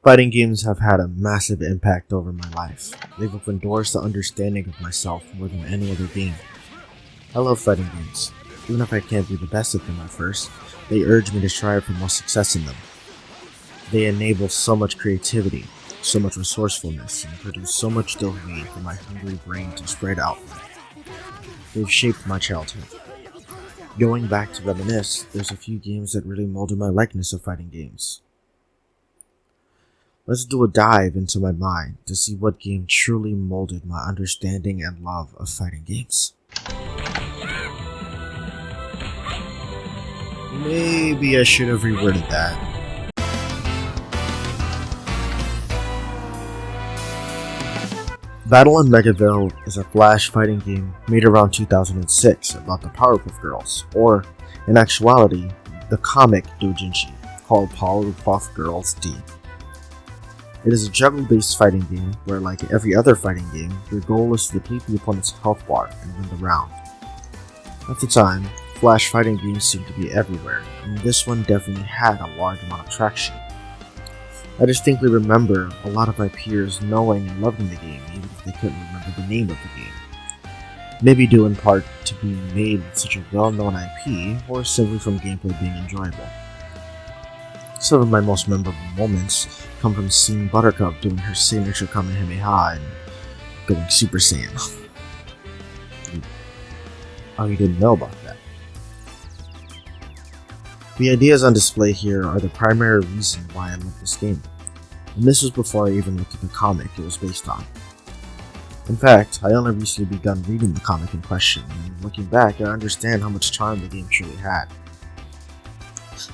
Fighting games have had a massive impact over my life. They've opened doors to understanding of myself more than any other game. I love fighting games. Even if I can't be the best at them at first, they urge me to strive for more success in them. They enable so much creativity, so much resourcefulness, and produce so much dopamine for my hungry brain to spread out. They've shaped my childhood. Going back to reminisce, there's a few games that really molded my likeness of fighting games. Let's do a dive into my mind to see what game truly molded my understanding and love of fighting games. Maybe I should have reworded that. Battle in Megaville is a Flash fighting game made around 2006 about the Powerpuff Girls, or, in actuality, the comic doujinshi called Powerpuff Girls D. It is a juggle-based fighting game where, like every other fighting game, your goal is to deplete the opponent's health bar and win the round. At the time, Flash fighting games seemed to be everywhere, and this one definitely had a large amount of traction. I distinctly remember a lot of my peers knowing and loving the game, even if they couldn't remember the name of the game. Maybe due in part to being made with such a well-known IP, or simply from gameplay being enjoyable. Some of my most memorable moments come from seeing Buttercup doing her signature Kamehameha and going Super Saiyan. Oh, you didn't know about that. The ideas on display here are the primary reason why I love this game, and this was before I even looked at the comic it was based on. In fact, I only recently begun reading the comic in question, and looking back I understand how much charm the game truly had.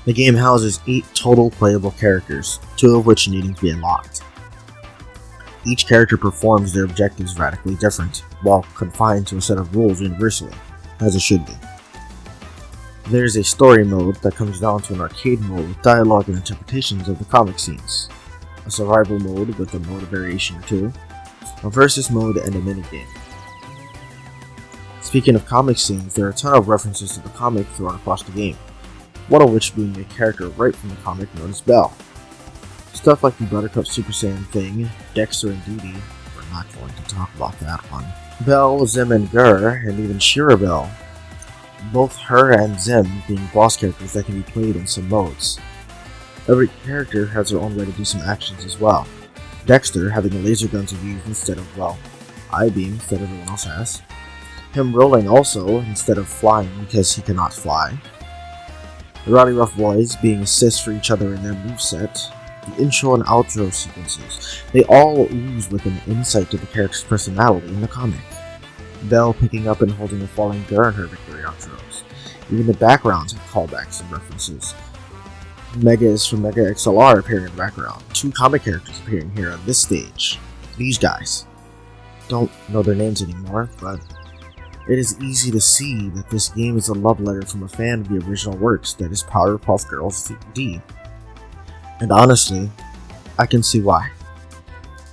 The game houses 8 total playable characters, 2 of which needing to be unlocked. Each character performs their objectives radically different, while confined to a set of rules universally, as it should be. There is a story mode that comes down to an arcade mode with dialogue and interpretations of the comic scenes, a survival mode with a mode of variation or 2, a versus mode, and a minigame. Speaking of comic scenes, there are a ton of references to the comic thrown across the game, one of which being a character right from the comic known as Belle. Stuff like the Buttercup Super Saiyan thing, Dexter and Dee Dee, we're not going to talk about that one. Belle, Zim and Gur, and even Shirabelle. Both her and Zim being boss characters that can be played in some modes. Every character has their own way to do some actions as well. Dexter having a laser gun to use instead of, well, I-beams that everyone else has. Him rolling also instead of flying because he cannot fly. The Rowdy Rough Boys being assists for each other in their moveset. The intro and outro sequences, they all ooze with an insight to the character's personality in the comic. Belle picking up and holding a falling Gur in her victory outros. Even the backgrounds have callbacks and references. Mega is from Mega XLR appearing in the background. 2 comic characters appearing here on this stage. These guys. Don't know their names anymore, but it is easy to see that this game is a love letter from a fan of the original works that is Powerpuff Girls D. And honestly, I can see why.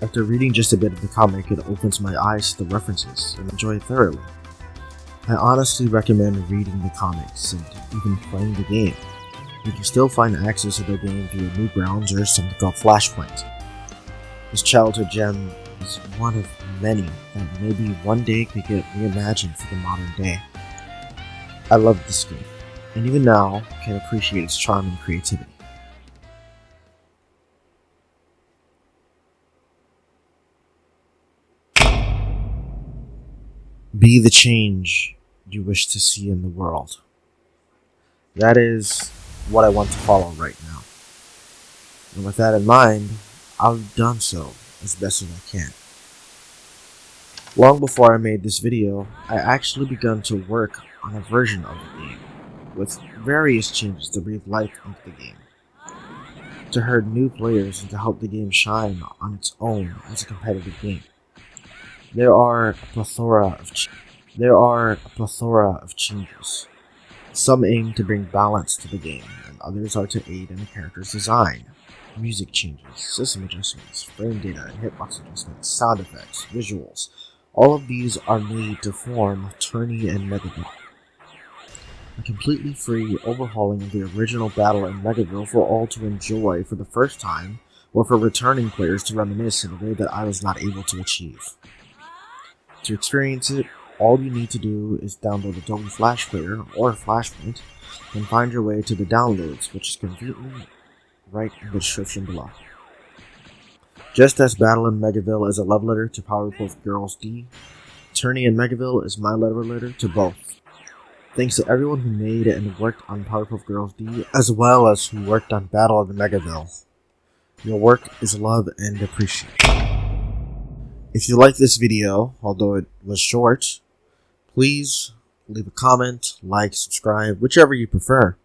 After reading just a bit of the comic, it opens my eyes to the references and enjoy it thoroughly. I honestly recommend reading the comics and even playing the game. You can still find access to the game via Newgrounds or something called Flashpoint. This childhood gem is one of many that maybe one day could get reimagined for the modern day. I love this game, and even now can appreciate its charm and creativity. Be the change you wish to see in the world. That is what I want to follow right now. And with that in mind, I've done so as best as I can. Long before I made this video, I actually begun to work on a version of the game, with various changes to breathe life into the game, to herd new players and to help the game shine on its own as a competitive game. There are a plethora of changes. Some aim to bring balance to the game, and others are to aid in the character's design. Music changes, system adjustments, frame data, hitbox adjustments, sound effects, visuals. All of these are made to form Tourney and Megaville. A completely free overhauling of the original battle in Megaville for all to enjoy for the first time or for returning players to reminisce in a way that I was not able to achieve. To experience it, all you need to do is download the Tourney Flash Player or Flashpoint and find your way to the downloads, which is conveniently right in the description below. Just as Battle in Megaville is a love letter to Powerpuff Girls D, Tourney in Megaville is my love letter to both. Thanks to everyone who made and worked on Powerpuff Girls D, as well as who worked on Battle in Megaville. Your work is loved and appreciated. If you like this video, although it was short, please leave a comment, like, subscribe, whichever you prefer.